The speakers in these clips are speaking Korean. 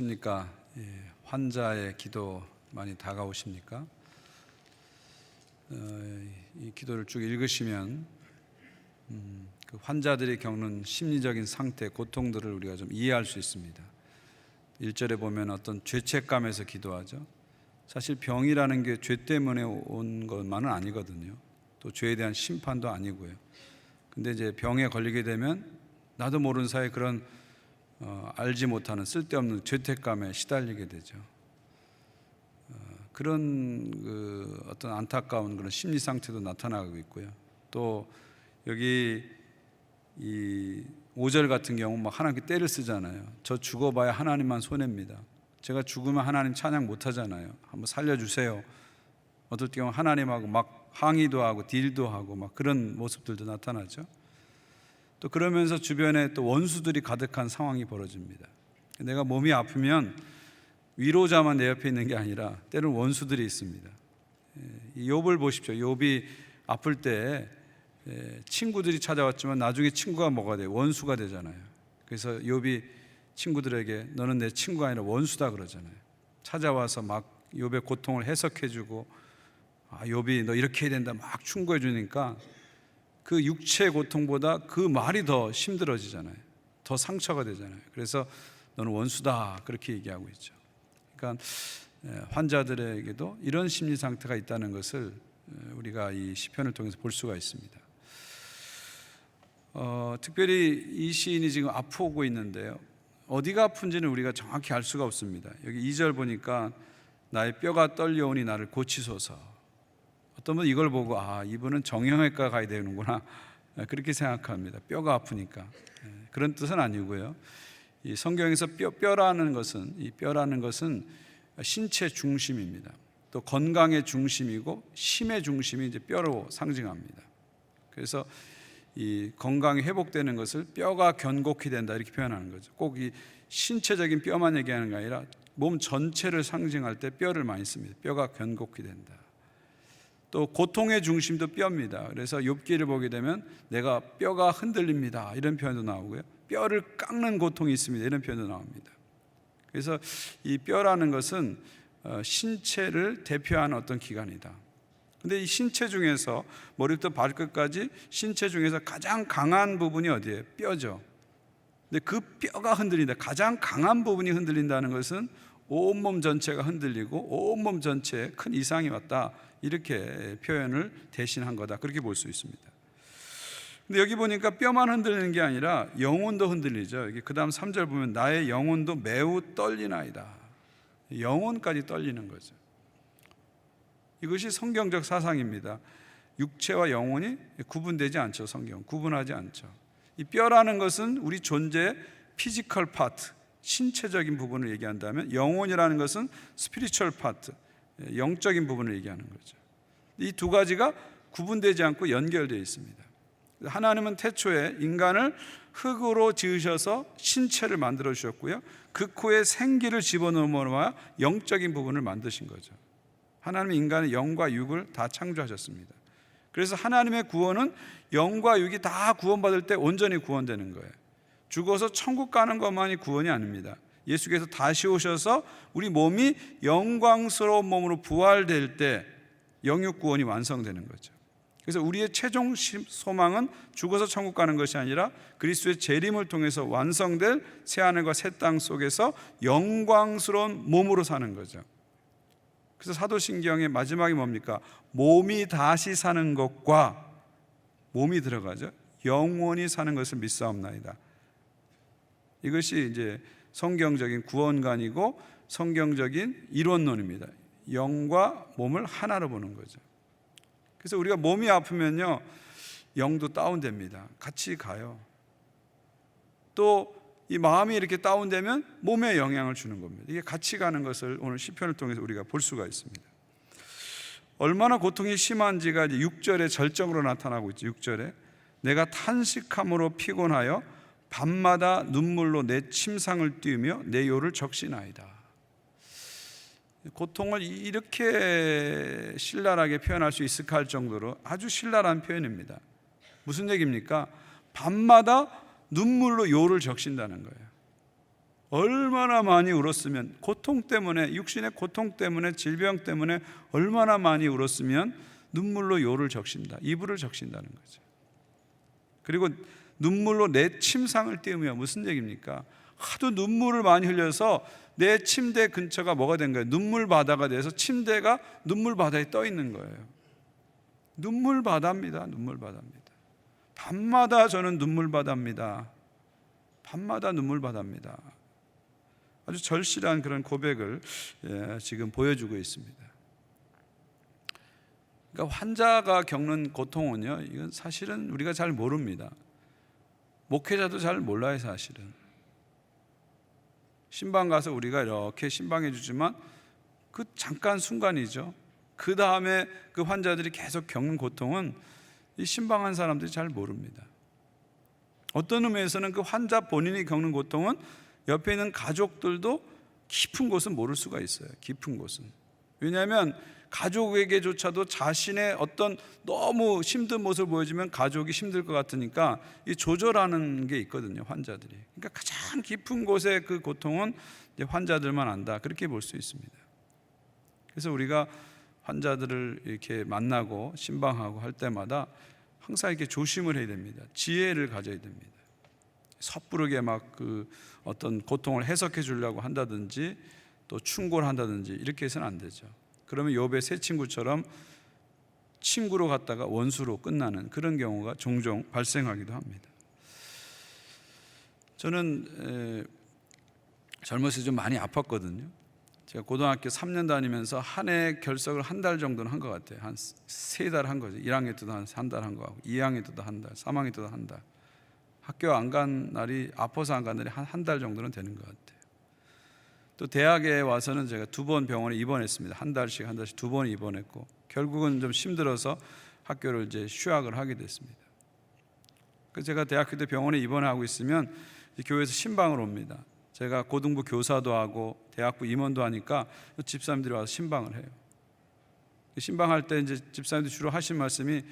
십니까? 환자의 기도 많이 다가오십니까? 이 기도를 쭉 읽으시면 그 환자들이 겪는 심리적인 상태, 고통들을 우리가 좀 이해할 수 있습니다. 1절에 보면 어떤 죄책감에서 기도하죠. 사실 병이라는 게 죄 때문에 온 것만은 아니거든요. 또 죄에 대한 심판도 아니고요. 근데 이제 병에 걸리게 되면 나도 모르는 사이에 그런 알지 못하는 쓸데없는 죄책감에 시달리게 되죠. 그런 어떤 안타까운 그런 심리 상태도 나타나고 있고요. 또 여기 이 5절 같은 경우 막 하나님께 때를 쓰잖아요. 저 죽어봐야 하나님만 손해입니다. 제가 죽으면 하나님 찬양 못하잖아요. 한번 살려주세요. 어떨 경우 하나님하고 막 항의도 하고 딜도 하고 막 그런 모습들도 나타나죠. 또 그러면서 주변에 또 원수들이 가득한 상황이 벌어집니다. 내가 몸이 아프면 위로자만 내 옆에 있는 게 아니라 때로는 원수들이 있습니다. 욥을 보십시오. 욥이 아플 때 친구들이 찾아왔지만 나중에 친구가 뭐가 돼요? 원수가 되잖아요. 그래서 욥이 친구들에게 너는 내 친구가 아니라 원수다 그러잖아요. 찾아와서 막 욥의 고통을 해석해주고 욥이 너 이렇게 해야 된다 막 충고해 주니까 그 육체의 고통보다 그 말이 더 힘들어지잖아요. 더 상처가 되잖아요. 그래서 너는 원수다 그렇게 얘기하고 있죠. 그러니까 환자들에게도 이런 심리 상태가 있다는 것을 우리가 이 시편을 통해서 볼 수가 있습니다. 특별히 이 시인이 지금 아프고 있는데요. 어디가 아픈지는 우리가 정확히 알 수가 없습니다. 여기 2절 보니까 나의 뼈가 떨려오니 나를 고치소서. 어떤 분은 이걸 보고 이분은 정형외과 가야 되는구나 그렇게 생각합니다. 뼈가 아프니까. 그런 뜻은 아니고요. 이 성경에서 뼈라는 것은 신체 중심입니다. 또 건강의 중심이고 힘의 중심이 이제 뼈로 상징합니다. 그래서 이 건강이 회복되는 것을 뼈가 견고히 된다 이렇게 표현하는 거죠. 꼭 이 신체적인 뼈만 얘기하는 게 아니라 몸 전체를 상징할 때 뼈를 많이 씁니다. 뼈가 견고히 된다. 또 고통의 중심도 뼈입니다. 그래서 욥기를 보게 되면 내가 뼈가 흔들립니다 이런 표현도 나오고요. 뼈를 깎는 고통이 있습니다 이런 표현도 나옵니다. 그래서 이 뼈라는 것은 신체를 대표하는 어떤 기관이다. 근데 이 신체 중에서 머리부터 발끝까지 신체 중에서 가장 강한 부분이 어디예요? 뼈죠. 근데 그 뼈가 흔들린다. 가장 강한 부분이 흔들린다는 것은 온몸 전체가 흔들리고 온몸 전체에 큰 이상이 왔다 이렇게 표현을 대신한 거다 그렇게 볼 수 있습니다. 근데 여기 보니까 뼈만 흔들리는 게 아니라 영혼도 흔들리죠. 여기 그 다음 3절 보면 나의 영혼도 매우 떨리나이다. 영혼까지 떨리는 거죠. 이것이 성경적 사상입니다. 육체와 영혼이 구분되지 않죠. 성경 구분하지 않죠. 이 뼈라는 것은 우리 존재의 피지컬 파트, 신체적인 부분을 얘기한다면 영혼이라는 것은 스피리추얼 파트, 영적인 부분을 얘기하는 거죠. 이 두 가지가 구분되지 않고 연결되어 있습니다. 하나님은 태초에 인간을 흙으로 지으셔서 신체를 만들어 주셨고요. 그 코에 생기를 집어넣으며 영적인 부분을 만드신 거죠. 하나님은 인간의 영과 육을 다 창조하셨습니다. 그래서 하나님의 구원은 영과 육이 다 구원받을 때 온전히 구원되는 거예요. 죽어서 천국 가는 것만이 구원이 아닙니다. 예수께서 다시 오셔서 우리 몸이 영광스러운 몸으로 부활될 때 영육 구원이 완성되는 거죠. 그래서 우리의 최종 소망은 죽어서 천국 가는 것이 아니라 그리스도의 재림을 통해서 완성될 새하늘과 새 땅 속에서 영광스러운 몸으로 사는 거죠. 그래서 사도신경의 마지막이 뭡니까? 몸이 다시 사는 것과 몸이 들어가죠. 영원히 사는 것을 믿사옵나이다. 이것이 이제 성경적인 구원관이고 성경적인 이론론입니다. 영과 몸을 하나로 보는 거죠. 그래서 우리가 몸이 아프면요 영도 다운됩니다. 같이 가요. 또 이 마음이 이렇게 다운되면 몸에 영향을 주는 겁니다. 이게 같이 가는 것을 오늘 시편을 통해서 우리가 볼 수가 있습니다. 얼마나 고통이 심한지가 이제 6절의 절정으로 나타나고 있죠. 6절에 내가 탄식함으로 피곤하여 밤마다 눈물로 내 침상을 띄우며 내 요를 적시나이다. 고통을 이렇게 신랄하게 표현할 수 있을까 할 정도로 아주 신랄한 표현입니다. 무슨 얘기입니까? 밤마다 눈물로 요를 적신다는 거예요. 얼마나 많이 울었으면, 고통 때문에, 육신의 고통 때문에, 질병 때문에 얼마나 많이 울었으면 눈물로 요를 적신다, 이불을 적신다는 거죠. 그리고 눈물로 내 침상을 띄우며, 무슨 얘기입니까? 하도 눈물을 많이 흘려서 내 침대 근처가 뭐가 된 거예요? 눈물 바다가 돼서 침대가 눈물 바다에 떠 있는 거예요. 눈물 바다입니다. 눈물 바다입니다. 밤마다 저는 눈물 바다입니다. 밤마다 눈물 바다입니다. 아주 절실한 그런 고백을 지금 보여주고 있습니다. 그러니까 환자가 겪는 고통은요, 이건 사실은 우리가 잘 모릅니다. 목회자도 잘 몰라요, 사실은. 신방 가서 우리가 이렇게 신방해 주지만 그 잠깐 순간이죠. 그 다음에 그 환자들이 계속 겪는 고통은 이 신방한 사람들이 잘 모릅니다. 어떤 의미에서는 그 환자 본인이 겪는 고통은 옆에 있는 가족들도 깊은 곳은 모를 수가 있어요. 깊은 곳은. 왜냐하면 가족에게조차도 자신의 어떤 너무 힘든 모습을 보여주면 가족이 힘들 것 같으니까 이 조절하는 게 있거든요, 환자들이. 그러니까 가장 깊은 곳의 그 고통은 이제 환자들만 안다, 그렇게 볼 수 있습니다. 그래서 우리가 환자들을 이렇게 만나고 신방하고 할 때마다 항상 이렇게 조심을 해야 됩니다. 지혜를 가져야 됩니다. 섣부르게 막 그 어떤 고통을 해석해 주려고 한다든지 또 충고를 한다든지 이렇게 해서는 안 되죠. 그러면 욥의 세 친구처럼 친구로 갔다가 원수로 끝나는 그런 경우가 종종 발생하기도 합니다. 저는 젊었을 때 좀 많이 아팠거든요. 제가 고등학교 3년 다니면서 한 해 결석을 한 달 정도는 한 것 같아요. 한 3달 한 거죠. 1학년 때도 한 달 한 거 같고, 2학년 때도 한 달, 3학년 때도 한 달. 학교 안 간 날이, 아파서 안 간 날이 한 달 정도는 되는 것 같아요. 또 대학에 와서는 제가 2번 병원에 입원했습니다. 한 달씩 2번 입원했고, 결국은 좀 힘들어서 학교를 이제 휴학을 하게 됐습니다. 그래서 제가 대학교 때 병원에 입원하고 있으면 교회에서 신방을 옵니다. 제가 고등부 교사도 하고 대학부 임원도 하니까 집사님들이 와서 신방을 해요. 신방할 때 이제 집사님들이 주로 하신 말씀이,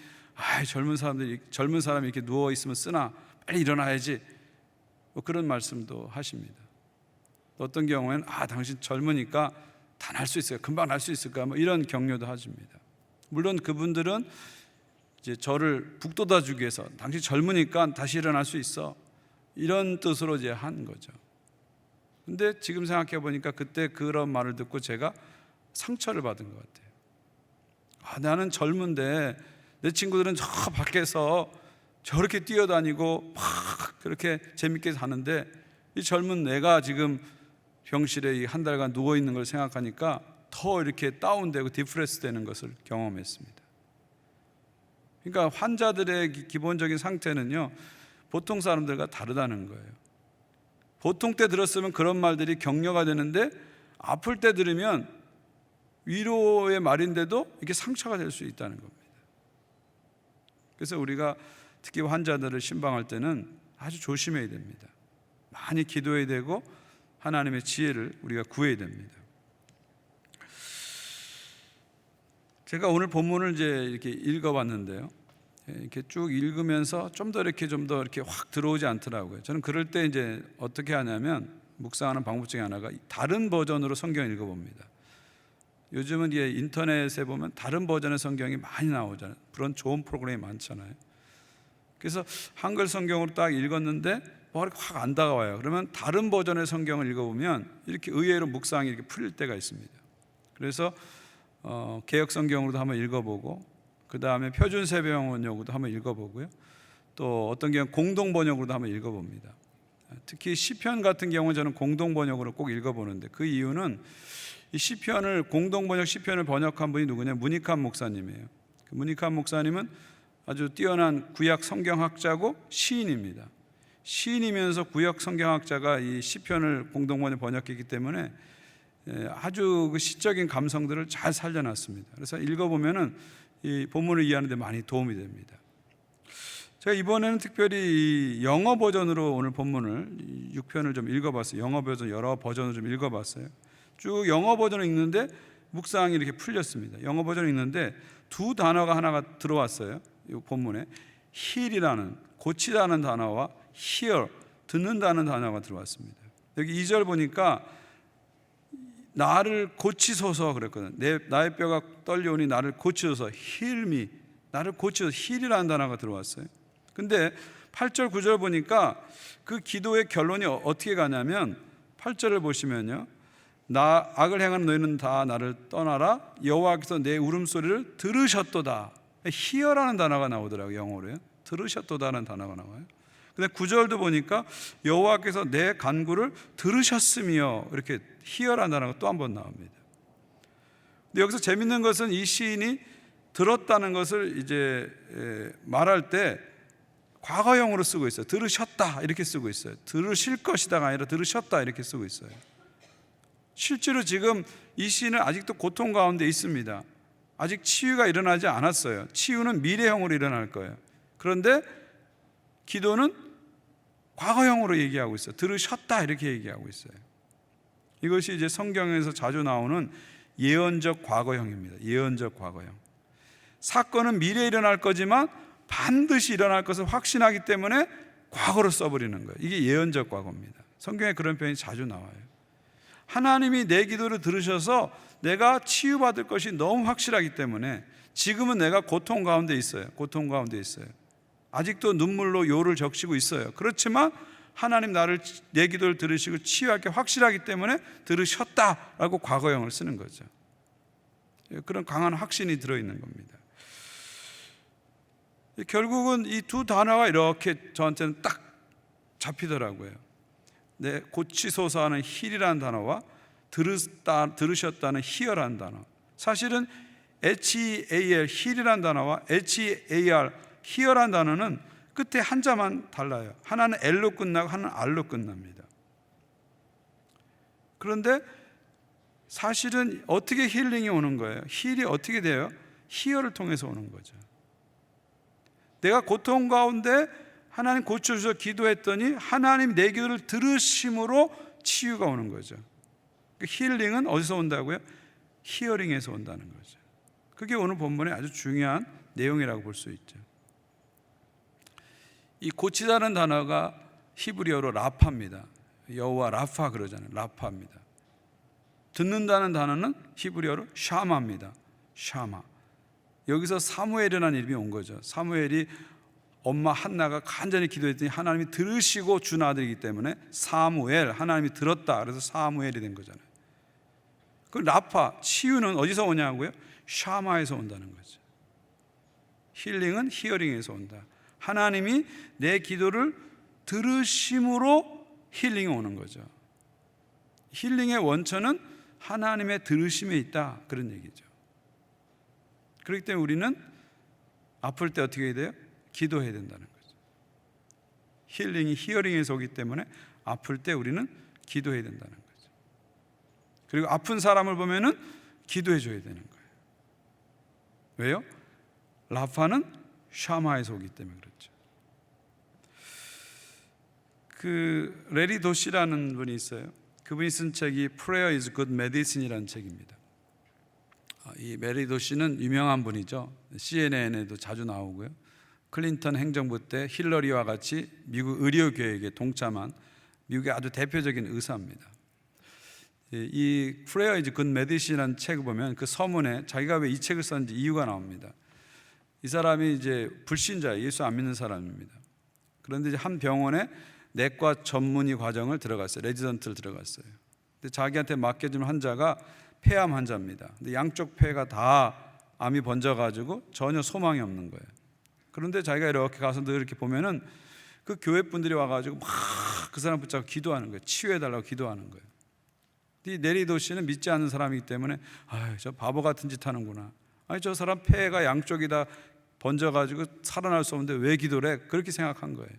젊은 사람이 이렇게 누워 있으면 쓰나 빨리 일어나야지, 뭐 그런 말씀도 하십니다. 어떤 경우에는 당신 젊으니까 다 날 수 있어요, 금방 날 수 있을까, 뭐 이런 격려도 하십니다. 물론 그분들은 이제 저를 북돋아주기 위해서 당신 젊으니까 다시 일어날 수 있어, 이런 뜻으로 이제 한 거죠. 근데 지금 생각해 보니까 그때 그런 말을 듣고 제가 상처를 받은 것 같아요. 나는 젊은데 내 친구들은 저 밖에서 저렇게 뛰어다니고 막 그렇게 재밌게 사는데 이 젊은 내가 지금 병실에 한 달간 누워 있는 걸 생각하니까 더 이렇게 다운되고 디프레스 되는 것을 경험했습니다. 그러니까 환자들의 기본적인 상태는요, 보통 사람들과 다르다는 거예요. 보통 때 들었으면 그런 말들이 격려가 되는데, 아플 때 들으면 위로의 말인데도 이게 상처가 될 수 있다는 겁니다. 그래서 우리가 특히 환자들을 신방할 때는 아주 조심해야 됩니다. 많이 기도해야 되고 하나님의 지혜를 우리가 구해야 됩니다. 제가 오늘 본문을 이제 이렇게 읽어봤는데요, 이렇게 쭉 읽으면서 좀 더 이렇게 확 들어오지 않더라고요. 저는 그럴 때 이제 어떻게 하냐면, 묵상하는 방법 중에 하나가 다른 버전으로 성경을 읽어봅니다. 요즘은 이제 인터넷에 보면 다른 버전의 성경이 많이 나오잖아요. 그런 좋은 프로그램이 많잖아요. 그래서 한글 성경으로 딱 읽었는데 뭐가 확 안 다가와요. 그러면 다른 버전의 성경을 읽어보면 이렇게 의외로 묵상이 이렇게 풀릴 때가 있습니다. 그래서 개역 성경으로도 한번 읽어보고, 그 다음에 표준 세배원역으로도 한번 읽어보고요. 또 어떤 경우는 공동 번역으로도 한번 읽어봅니다. 특히 시편 같은 경우는 저는 공동 번역으로 꼭 읽어보는데, 그 이유는 이 시편을, 공동 번역 시편을 번역한 분이 누구냐, 문익환 목사님이에요. 그 문익환 목사님은 아주 뛰어난 구약 성경학자고 시인입니다. 시인이면서 구약 성경학자가 이 시편을 공동 번역했기 때문에 아주 그 시적인 감성들을 잘 살려놨습니다. 그래서 읽어보면은 이 본문을 이해하는 데 많이 도움이 됩니다. 제가 이번에는 특별히 영어 버전으로 오늘 본문을 6편을 좀 읽어봤어요. 영어 버전 여러 버전을 좀 읽어봤어요. 쭉 영어 버전을 읽는데 묵상이 이렇게 풀렸습니다. 영어 버전을 읽는데 두 단어가 하나가 들어왔어요. 이 본문에 heal이라는, 고치다는 단어와 hear, 듣는다는 단어가 들어왔습니다. 여기 2절 보니까 나를 고치소서 그랬거든. 나의 뼈가 떨려오니 나를 고치소서. heal me. 나를 고치소서. heal이라는 단어가 들어왔어요. 근데 8절 9절 보니까 그 기도의 결론이 어떻게 가냐면 8절을 보시면요, 악을 행하는 너희는 다 나를 떠나라. 여호와께서 내 울음소리를 들으셨도다. hear라는 단어가 나오더라고요. 영어로요. 들으셨도다라는 단어가 나와요. 근데 9절도 보니까 여호와께서 내 간구를 들으셨으며, 이렇게 hear라는 단어가 또 한 번 나옵니다. 근데 여기서 재밌는 것은 이 시인이 들었다는 것을 이제 말할 때 과거형으로 쓰고 있어요. 들으셨다 이렇게 쓰고 있어요. 들으실 것이다가 아니라 들으셨다 이렇게 쓰고 있어요. 실제로 지금 이 시인은 아직도 고통 가운데 있습니다. 아직 치유가 일어나지 않았어요. 치유는 미래형으로 일어날 거예요. 그런데 기도는 과거형으로 얘기하고 있어요. 들으셨다 이렇게 얘기하고 있어요. 이것이 이제 성경에서 자주 나오는 예언적 과거형입니다. 예언적 과거형. 사건은 미래에 일어날 거지만 반드시 일어날 것을 확신하기 때문에 과거로 써버리는 거예요. 이게 예언적 과거입니다. 성경에 그런 표현이 자주 나와요. 하나님이 내 기도를 들으셔서 내가 치유받을 것이 너무 확실하기 때문에 지금은 내가 고통 가운데 있어요. 고통 가운데 있어요. 아직도 눈물로 요를 적시고 있어요. 그렇지만 하나님 내 기도를 들으시고 치유할 게 확실하기 때문에 들으셨다라고 과거형을 쓰는 거죠. 그런 강한 확신이 들어있는 겁니다. 결국은 이 두 단어가 이렇게 저한테는 딱 잡히더라고요. 네, 고치소서 하는 heal이라는 단어와 들으셨다는 hear라는 단어. 사실은 HEAL heal이라는 단어와 HEAR hear라는 단어는 끝에 한자만 달라요. 하나는 L로 끝나고 하나는 R로 끝납니다. 그런데 사실은 어떻게 힐링이 오는 거예요? 힐이 어떻게 돼요? hear를 통해서 오는 거죠. 내가 고통 가운데 하나님 고쳐주셔서 기도했더니 하나님 내 기도를 들으심으로 치유가 오는 거죠. 힐링은 어디서 온다고요? 히어링에서 온다는 거죠. 그게 오늘 본문의 아주 중요한 내용이라고 볼 수 있죠. 이 고치다는 단어가 히브리어로 라파입니다. 여호와 라파 그러잖아요. 라파입니다. 듣는다는 단어는 히브리어로 샤마입니다. 샤마. 여기서 사무엘이라는 이름이 온 거죠. 사무엘이 엄마 한나가 간절히 기도했더니 하나님이 들으시고 준 아들이기 때문에 사무엘, 하나님이 들었다. 그래서 사무엘이 된 거잖아요. 그 라파, 치유는 어디서 오냐고요? 샤마에서 온다는 거죠. 힐링은 히어링에서 온다. 하나님이 내 기도를 들으심으로 힐링이 오는 거죠. 힐링의 원천은 하나님의 들으심에 있다, 그런 얘기죠. 그렇기 때문에 우리는 아플 때 어떻게 해야 돼요? 기도해야 된다는 거죠. 힐링이 히어링에서 오기 때문에 아플 때 우리는 기도해야 된다는 거죠. 그리고 아픈 사람을 보면은 기도해 줘야 되는 거예요. 왜요? 라파는 샤마에서 오기 때문에 그렇죠. 그 레리 도시라는 분이 있어요. 그분이 쓴 책이 Prayer is Good Medicine이라는 책입니다. 이 메리 도시는 유명한 분이죠. CNN에도 자주 나오고요. 클린턴 행정부 때 힐러리와 같이 미국 의료개혁에 동참한 미국의 아주 대표적인 의사입니다. 이 Prayer is Good Medicine이라는 책을 보면 그 서문에 자기가 왜 이 책을 썼는지 이유가 나옵니다. 이 사람이 이제 불신자예요. 예수 안 믿는 사람입니다. 그런데 이제 한 병원에 내과 전문의 과정을 들어갔어요. 레지던트를 들어갔어요. 근데 자기한테 맡겨진 환자가 폐암 환자입니다. 근데 양쪽 폐가 다 암이 번져가지고 전혀 소망이 없는 거예요. 그런데 자기가 이렇게 가서 늘 이렇게 보면은 그 교회 분들이 와가지고 막 그 사람 붙잡고 기도하는 거예요. 치유해달라고 기도하는 거예요. 이 네리도 씨는 믿지 않는 사람이기 때문에 저 바보 같은 짓 하는구나. 아니 저 사람 폐가 양쪽이 다 번져가지고 살아날 수 없는데 왜 기도를 해? 그렇게 생각한 거예요.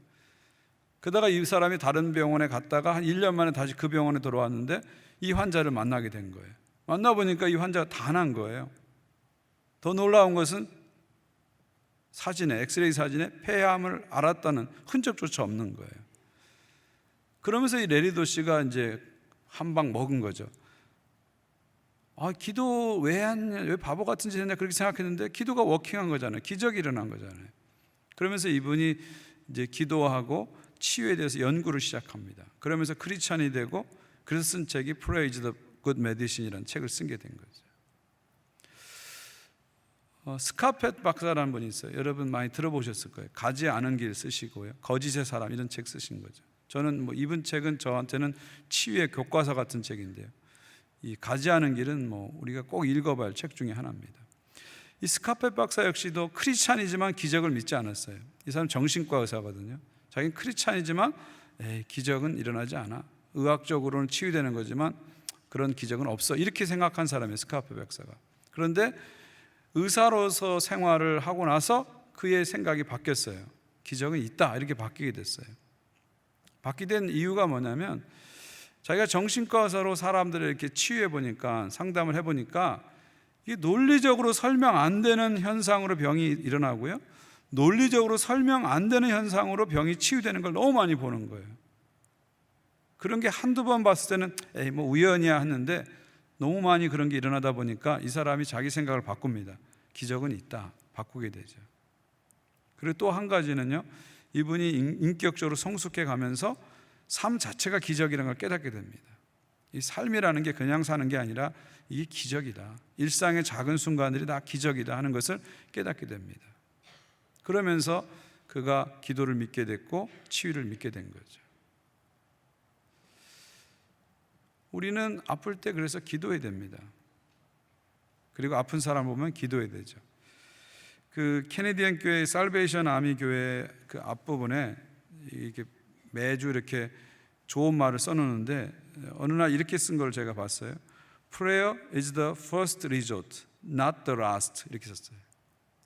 그러다가 이 사람이 다른 병원에 갔다가 한 1년 만에 다시 그 병원에 돌아왔는데 이 환자를 만나게 된 거예요. 만나보니까 이 환자가 다 난 거예요. 더 놀라운 것은 사진에, 엑스레이 사진에 폐암을 알았다는 흔적조차 없는 거예요. 그러면서 이 레리도 씨가 이제 한 방 먹은 거죠. 기도 왜 했냐, 왜 바보 같은 짓 했냐 그렇게 생각했는데 기도가 워킹한 거잖아요. 기적이 일어난 거잖아요. 그러면서 이분이 이제 기도하고 치유에 대해서 연구를 시작합니다. 그러면서 크리스찬이 되고 그래서 쓴 책이 Pray is the Good Medicine이라는 책을 쓰게 된 거죠. 스카펫 박사라는 분이 있어요. 여러분 많이 들어보셨을 거예요. 가지 않은 길 쓰시고요. 거짓의 사람 이런 책 쓰신 거죠. 저는 이분 책은 저한테는 치유의 교과서 같은 책인데요. 이 가지 않은 길은 우리가 꼭 읽어봐야 할 책 중에 하나입니다. 이 스카펫 박사 역시도 크리스찬이지만 기적을 믿지 않았어요. 이 사람 정신과 의사거든요. 자기는 크리스찬이지만 기적은 일어나지 않아. 의학적으로는 치유되는 거지만 그런 기적은 없어. 이렇게 생각한 사람이에요. 스카펫 박사가. 그런데 의사로서 생활을 하고 나서 그의 생각이 바뀌었어요. 기적은 있다 이렇게 바뀌게 됐어요. 바뀌게 된 이유가 뭐냐면 자기가 정신과 의사로 사람들을 이렇게 치유해 보니까 상담을 해보니까 이게 논리적으로 설명 안 되는 현상으로 병이 일어나고요, 논리적으로 설명 안 되는 현상으로 병이 치유되는 걸 너무 많이 보는 거예요. 그런 게 한두 번 봤을 때는 우연이야 했는데 너무 많이 그런 게 일어나다 보니까 이 사람이 자기 생각을 바꿉니다. 기적은 있다. 바꾸게 되죠. 그리고 또 한 가지는요, 이분이 인격적으로 성숙해 가면서 삶 자체가 기적이라는 걸 깨닫게 됩니다. 이 삶이라는 게 그냥 사는 게 아니라 이게 기적이다. 일상의 작은 순간들이 다 기적이다 하는 것을 깨닫게 됩니다. 그러면서 그가 기도를 믿게 됐고 치유를 믿게 된 거죠. 우리는 아플 때 그래서 기도해야 됩니다. 그리고 아픈 사람 보면 기도해야 되죠. 그 캐네디언 교회 살베이션 아미 교회 그 앞부분에 이렇게 매주 이렇게 좋은 말을 써놓는데 어느 날 이렇게 쓴 걸 제가 봤어요. Prayer is the first resort, not the last. 이렇게 썼어요.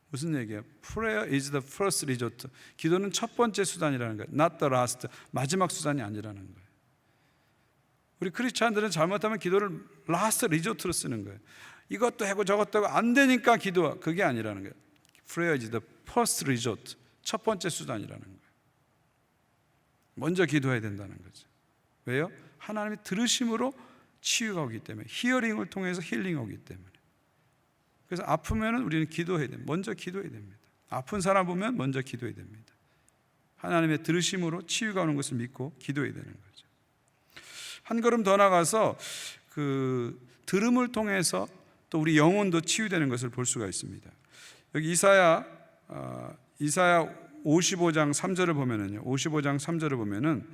무슨 얘기예요? Prayer is the first resort. 기도는 첫 번째 수단이라는 거예요. Not the last. 마지막 수단이 아니라는 거예요. 우리 크리스찬들은 잘못하면 기도를 라스트 리조트로 쓰는 거예요. 이것도 하고 저것도 하고 안 되니까 기도. 그게 아니라는 거예요. Prayer is the first resort. 첫 번째 수단이라는 거예요. 먼저 기도해야 된다는 거죠. 왜요? 하나님이 들으심으로 치유가 오기 때문에, 히어링을 통해서 힐링이 오기 때문에. 그래서 아프면 우리는 기도해야 됩니다. 먼저 기도해야 됩니다. 아픈 사람 보면 먼저 기도해야 됩니다. 하나님의 들으심으로 치유가 오는 것을 믿고 기도해야 되는 거죠. 한 걸음 더 나가서 그 들음을 통해서 또 우리 영혼도 치유되는 것을 볼 수가 있습니다. 여기 이사야 55장 3절을 보면은요. 55장 3절을 보면은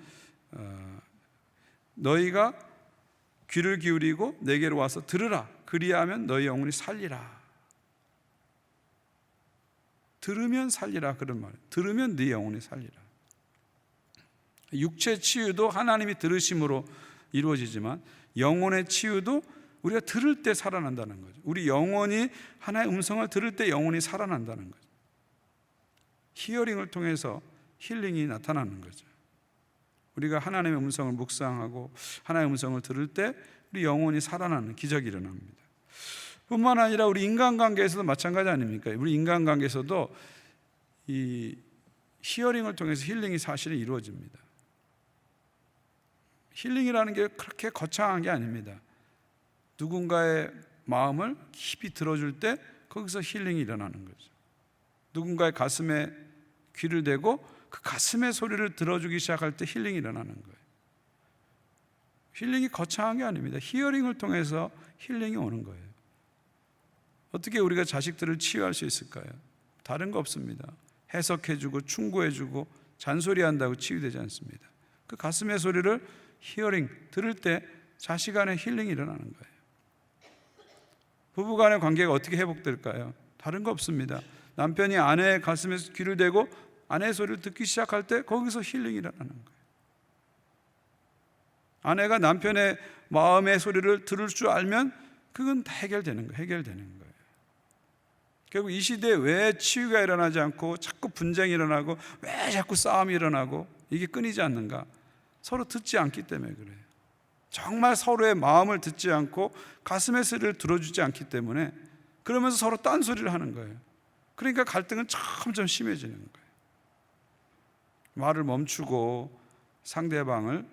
너희가 귀를 기울이고 내게로 와서 들으라. 그리하면 너희 영혼이 살리라. 들으면 살리라 그런 말이에요. 들으면 네 영혼이 살리라. 육체 치유도 하나님이 들으심으로 이루어지지만 영혼의 치유도 우리가 들을 때 살아난다는 거죠. 우리 영혼이 하나의 음성을 들을 때 영혼이 살아난다는 거죠. 히어링을 통해서 힐링이 나타나는 거죠. 우리가 하나님의 음성을 묵상하고 하나님의 음성을 들을 때 우리 영혼이 살아나는 기적이 일어납니다. 뿐만 아니라 우리 인간관계에서도 마찬가지 아닙니까? 우리 인간관계에서도 이 히어링을 통해서 힐링이 사실은 이루어집니다. 힐링이라는 게 그렇게 거창한 게 아닙니다. 누군가의 마음을 깊이 들어줄 때 거기서 힐링이 일어나는 거죠. 누군가의 가슴에 귀를 대고 그 가슴의 소리를 들어주기 시작할 때 힐링이 일어나는 거예요. 힐링이 거창한 게 아닙니다. 히어링을 통해서 힐링이 오는 거예요. 어떻게 우리가 자식들을 치유할 수 있을까요? 다른 거 없습니다. 해석해주고 충고해주고 잔소리한다고 치유되지 않습니다. 그 가슴의 소리를 히어링 들을 때 자식 안에 힐링이 일어나는 거예요. 부부 간의 관계가 어떻게 회복될까요? 다른 거 없습니다. 남편이 아내의 가슴에 귀를 대고 아내의 소리를 듣기 시작할 때 거기서 힐링이 일어나는 거예요. 아내가 남편의 마음의 소리를 들을 줄 알면 그건 다 해결되는 거예요. 결국 이 시대에 왜 치유가 일어나지 않고 자꾸 분쟁이 일어나고 왜 자꾸 싸움이 일어나고 이게 끊이지 않는가? 서로 듣지 않기 때문에 그래요. 정말 서로의 마음을 듣지 않고 가슴의 소리를 들어주지 않기 때문에 그러면서 서로 딴소리를 하는 거예요. 그러니까 갈등은 점점 심해지는 거예요. 말을 멈추고 상대방을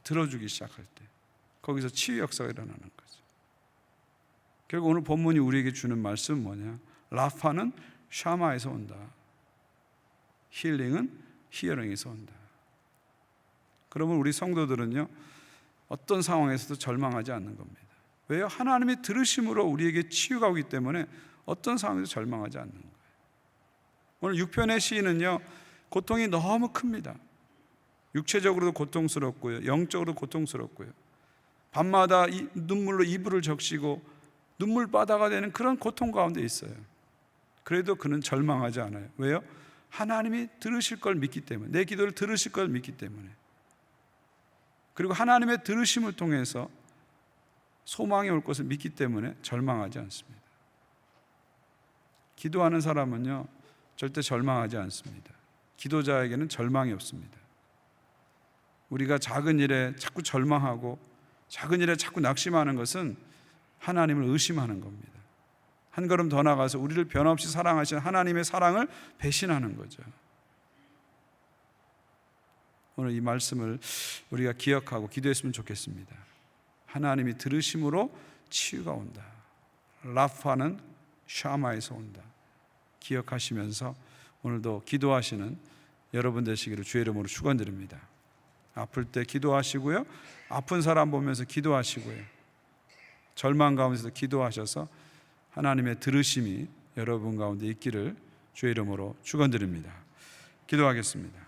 들어주기 시작할 때 거기서 치유 역사가 일어나는 거죠. 결국 오늘 본문이 우리에게 주는 말씀은 뭐냐? 라파는 샤마에서 온다. 힐링은 히어링에서 온다. 그러면 우리 성도들은요, 어떤 상황에서도 절망하지 않는 겁니다. 왜요? 하나님이 들으심으로 우리에게 치유가 오기 때문에 어떤 상황에도 절망하지 않는 거예요. 오늘 6편의 시인은요, 고통이 너무 큽니다. 육체적으로도 고통스럽고요, 영적으로도 고통스럽고요, 밤마다 눈물로 이불을 적시고 눈물바다가 되는 그런 고통 가운데 있어요. 그래도 그는 절망하지 않아요. 왜요? 하나님이 들으실 걸 믿기 때문에, 내 기도를 들으실 걸 믿기 때문에, 그리고 하나님의 들으심을 통해서 소망이 올 것을 믿기 때문에 절망하지 않습니다. 기도하는 사람은요, 절대 절망하지 않습니다. 기도자에게는 절망이 없습니다. 우리가 작은 일에 자꾸 절망하고 작은 일에 자꾸 낙심하는 것은 하나님을 의심하는 겁니다. 한 걸음 더 나가서 우리를 변함없이 사랑하시는 하나님의 사랑을 배신하는 거죠. 오늘 이 말씀을 우리가 기억하고 기도했으면 좋겠습니다. 하나님이 들으심으로 치유가 온다. 라파는 샤마에서 온다. 기억하시면서 오늘도 기도하시는 여러분 되시기를 주의 이름으로 축원드립니다. 아플 때 기도하시고요, 아픈 사람 보면서 기도하시고요, 절망 가운데서 기도하셔서 하나님의 들으심이 여러분 가운데 있기를 주의 이름으로 축원드립니다. 기도하겠습니다.